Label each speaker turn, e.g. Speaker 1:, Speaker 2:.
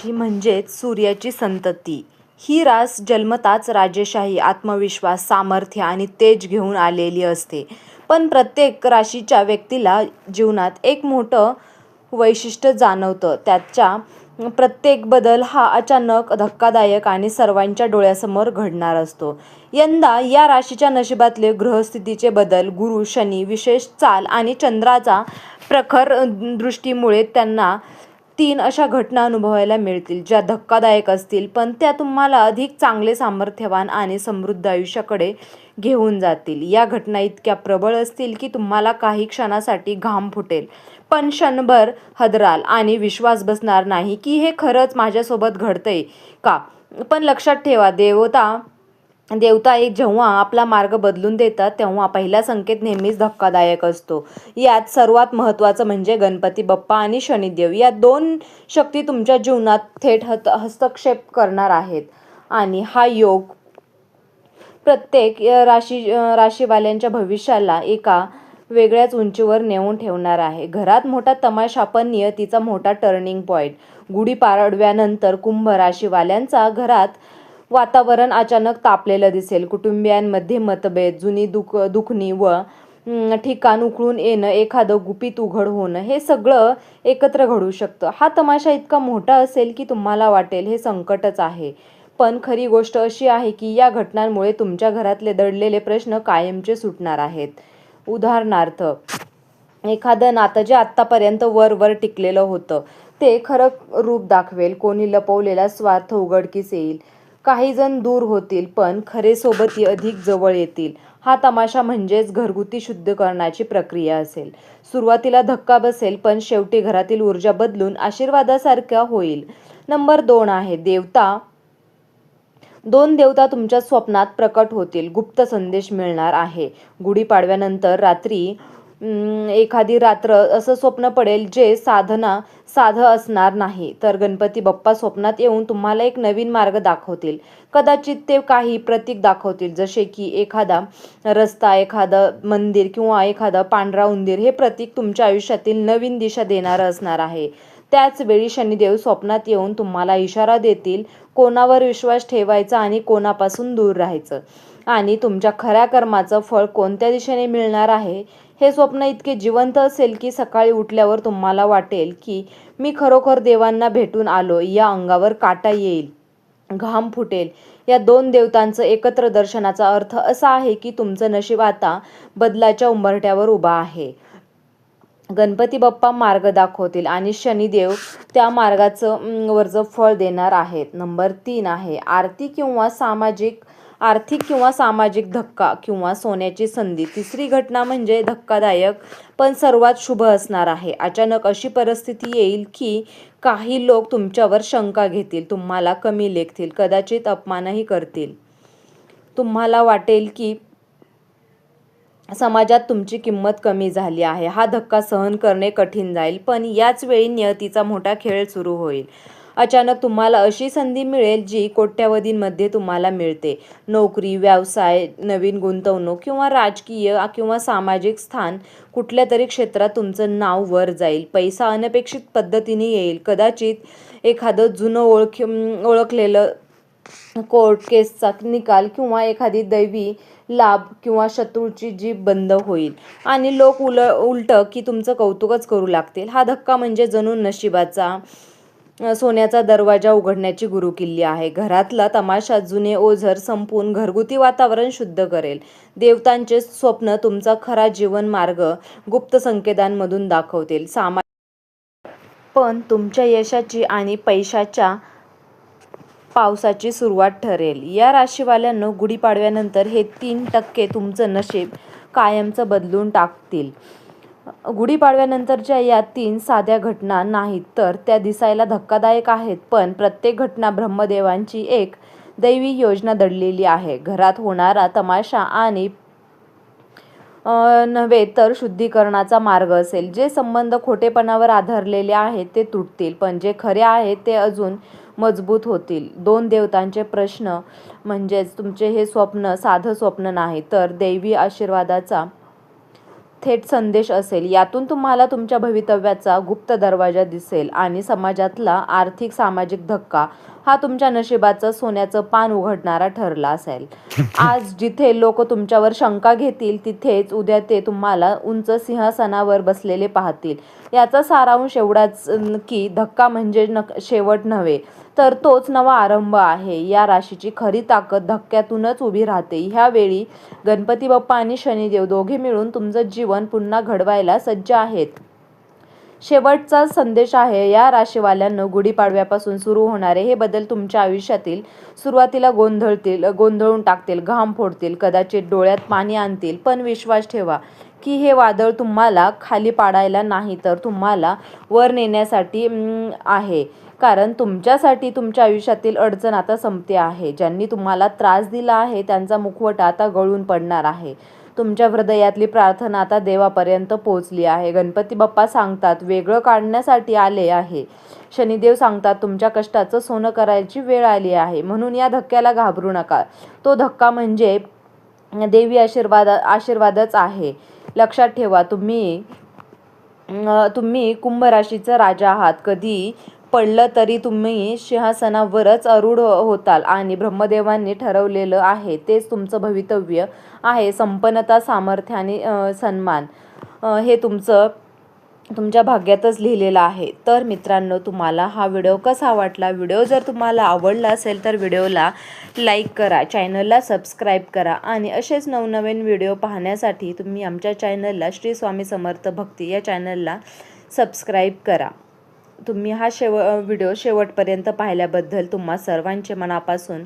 Speaker 1: राशी म्हणजेच सूर्याची संतती. ही रास जन्मताच राजेशाही, आत्मविश्वास, सामर्थ्य आणि तेज घेऊन आलेली असते. पण प्रत्येक राशीच्या व्यक्तीला जीवनात एक मोठं वैशिष्ट्य जाणवतं. त्याचा प्रत्येक बदल हा अचानक, धक्कादायक आणि सर्वांच्या डोळ्यासमोर घडणार असतो. यंदा या राशीच्या नशिबातले ग्रहस्थितीचे बदल, गुरु, शनी विशेष चाल आणि चंद्राचा प्रखर दृष्टीमुळे त्यांना 3 अशा घटना अनुभवायला मिळतील, ज्या धक्कादायक असतील, पण त्या तुम्हाला अधिक चांगले, सामर्थ्यवान आणि समृद्ध आयुष्याकडे घेऊन जातील. या घटना इतक्या प्रबळ असतील की तुम्हाला काही क्षणासाठी घाम फुटेल, पण क्षणभर हादराल आणि विश्वास बसणार नाही की हे खरंच माझ्यासोबत घडतंय का? पण लक्षात ठेवा, देवता एक जेव्हा आपला मार्ग बदलून देतात तेव्हा पहिला संकेत नेहमीच धक्कादायक असतो. यात सर्वात महत्त्वाचं म्हणजे गणपती बाप्पा आणि शनिदेव या 2 शक्ती तुमच्या जीवनात थेट हस्तक्षेप करणार आहेत. आणि हा योग प्रत्येक राशीवाल्यांच्या भविष्याला एका वेगळ्याच उंचीवर नेऊन ठेवणार आहे. घरात मोठा तमाशा, पण नियतीचा मोठा टर्निंग पॉइंट. गुढीपाडव्यानंतर कुंभ राशीवाल्यांचा घरात वातावरण अचानक तापलेलं दिसेल. कुटुंबियांमध्ये मतभेद, जुनी दुखणी व ठिकाण उकळून येणं, एखादं गुपित उघड होणं, हे सगळं एकत्र घडू शकतं. हा तमाशा इतका मोठा असेल की तुम्हाला वाटेल हे संकटच आहे, पण खरी गोष्ट अशी आहे की या घटनांमुळे तुमच्या घरातले दडलेले प्रश्न कायमचे सुटणार आहेत. उदाहरणार्थ, एखादं नातं जे आत्तापर्यंत वर टिकलेलं होतं ते खरं रूप दाखवेल. कोणी लपवलेला स्वार्थ उघडकीस येईल. काही जण दूर होतील, पण खरे सोबती अधिक जवळ येतील. हा तमाशा म्हणजेच घरगुती शुद्धीकरणाची प्रक्रिया असेल. सुरुवातीला धक्का बसेल, पण शेवटी घरातील ऊर्जा बदलून आशीर्वादासारखा होईल. नंबर 2 आहे देवता. 2 देवता तुमच्या स्वप्नात प्रकट होतील. गुप्त संदेश मिळणार आहे. गुढीपाडव्यानंतर रात्री एखादी रात्र असं स्वप्न पडेल जे साधं असणार नाही, तर गणपती बाप्पा स्वप्नात येऊन तुम्हाला एक नवीन मार्ग दाखवतील. कदाचित ते काही प्रतीक दाखवतील, जसे की एखादा रस्ता, एखादं मंदिर किंवा एखादा पांढरा उंदीर. हे प्रतीक तुमच्या आयुष्यातील नवीन दिशा देणारं असणार आहे. त्याच वेळी शनिदेव स्वप्नात येऊन तुम्हाला इशारा देतील, कोणावर विश्वास ठेवायचा आणि कोणापासून दूर राहायचं. आणि तुमच्या खऱ्या कर्माचं फळ कोणत्या दिशेने मिळणार आहे हे स्वप्न इतके जिवंत असेल की सकाळी उठल्यावर तुम्हाला वाटेल की मी खरोखर देवांना भेटून आलो. या अंगावर काटा येईल, घाम फुटेल. या 2 देवतांचं एकत्र दर्शनाचा अर्थ असा आहे की तुमचं नशीब आता बदलाच्या उंबरठ्यावर उभा आहे. गणपती बाप्पा मार्ग दाखवतील आणि शनिदेव त्या मार्गाचं वरचं फळ देणार आहेत. नंबर 3 आहे आर्थिक किंवा सामाजिक धक्का किंवा सोन्याची संधी. तिसरी घटना म्हणजे धक्कादायक पण सर्वात शुभ असणार आहे. अचानक अशी परिस्थिती येईल की काही लोक तुमच्यावर शंका घेतील, तुम्हाला कमी लेखतील, कदाचित अपमानही करतील. तुम्हाला वाटेल की समाजात तुमची किंमत कमी झाली आहे. हा धक्का सहन करणे कठीण जाईल, पण याच वेळी नियतीचा मोठा खेळ सुरू होईल. अचानक तुम्हाला अशी संधी मिळेल जी कोट्यावधींमध्ये तुम्हाला मिळते. नोकरी, व्यवसाय, नवीन गुंतवणूक किंवा राजकीय किंवा सामाजिक स्थान, कुठल्या तरी क्षेत्रात तुमचं नाव वर जाईल. पैसा अनपेक्षित पद्धतीने येईल. कदाचित एखादं जुनं ओळखलेलं कोर्ट केसचा निकाल किंवा एखादी दैवी लाभ किंवा शत्रूची जीभ बंद होईल आणि लोक उलट की तुमचं कौतुकच करू लागतील. हा धक्का म्हणजे जणू नशिबाचा सोन्याचा दरवाजा उघडण्याची गुरुकिल्ली आहे. घरातला तमाशा, जुने ओझर संपून घरगुती वातावरण शुद्ध करेल. देवतांचे स्वप्न तुमचा खरा जीवन मार्ग गुप्त संकेतांमधून दाखवतील. पण तुमच्या यशाची आणि पैशाच्या पावसाची सुरुवात ठरेल. या राशीवाल्यांनो, गुढीपाडव्यानंतर हे 3% तुमचं नशीब कायमचं बदलून टाकतील. गुढीपाडव्यानंतरच्या या 3 साध्या घटना नाहीत, तर त्या दिसायला धक्कादायक आहेत, पण प्रत्येक घटना ब्रह्मदेवांची एक दैवी योजना दडलेली आहे. घरात होणारा तमाशा आणि नव्हे तर शुद्धीकरणाचा मार्ग असेल. जे संबंध खोटेपणावर आधारलेले आहेत ते तुटतील, पण जे खरे आहेत ते अजून मजबूत होतील. 2 देवतांचे प्रश्न म्हणजेच तुमचे हे स्वप्न साधं स्वप्न नाही, तर दैवी आशीर्वादाचा थेट संदेश असेल. यातून तुम्हाला तुमच्या भवितव्याचा गुप्त दरवाजा दिसेल आणि समाजातला आर्थिक सामाजिक धक्का हा तुमच्या नशिबाचं सोन्याचं पान उघडणारा ठरला असेल. आज जिथे लोक तुमच्यावर शंका घेतील तिथेच उद्या ते तुम्हाला उंच सिंहासनावर बसलेले पाहतील. याचा सारांश एवढाच की धक्का म्हणजे शेवट नव्हे तर तोच नवा आरंभ आहे. या राशीची खरी ताकद धक्क्यातूनच उभी राहते. ह्यावेळी गणपती बाप्पा आणि शनिदेव दोघे मिळून तुमचं जीवन पुन्हा घडवायला सज्ज आहेत. शेवटचा संदेश आहे, या राशीवाल्यांना गुढीपाडव्यापासून सुरू होणारे हे बदल तुमच्या आयुष्यातील सुरुवातीला गोंधळून टाकतील, घाम फोडतील, कदाचित डोळ्यात पाणी आणतील. पण विश्वास ठेवा की हे वादळ तुम्हाला खाली पाडायला नाही तर तुम्हाला वर नेण्यासाठी आहे. कारण तुमच्यासाठी तुमच्या आयुष्यातील अडचण आता संपते आहे. ज्यांनी तुम्हाला त्रास दिला आहे त्यांचा मुखवटा आता गळून पडणार आहे. तुमच्या हृदयातली प्रार्थना आता देवापर्यंत पोहोचली आहे. गणपती बाप्पा सांगतात वेगळं काढण्यासाठी आले आहे. शनिदेव सांगतात तुमच्या कष्टाचं सोनं करायची वेळ आली आहे. म्हणून या धक्क्याला घाबरू नका. तो धक्का म्हणजे देवी आशीर्वादच आहे. लक्षात ठेवा, तुम्ही कुंभ राशीचा राजा आहात. कधी पडलं तरी तुम्ही सिंहासनावरच आरूढ होताल आणि ब्रह्मदेवांनी ठरवलेलं आहे तेच तुमचं भवितव्य आहे. संपन्नता, सामर्थ्य आणि सन्मान हे तुमच्या भाग्यातच लिहिलेलं आहे. तर मित्रांनो, तुम्हाला हा व्हिडिओ कसा वाटला? व्हिडिओ जर तुम्हाला आवडला असेल तर व्हिडिओला लाईक करा, चॅनलला सबस्क्राईब करा आणि असेच नवनवीन व्हिडिओ पाहण्यासाठी तुम्ही आमच्या चॅनलला श्री स्वामी समर्थ भक्ती या चॅनलला सबस्क्राईब करा. तुम्ही हा व्हिडिओ शेवटपर्यंत पाहिल्याबद्दल तुम्हा सर्वांचे मनापासून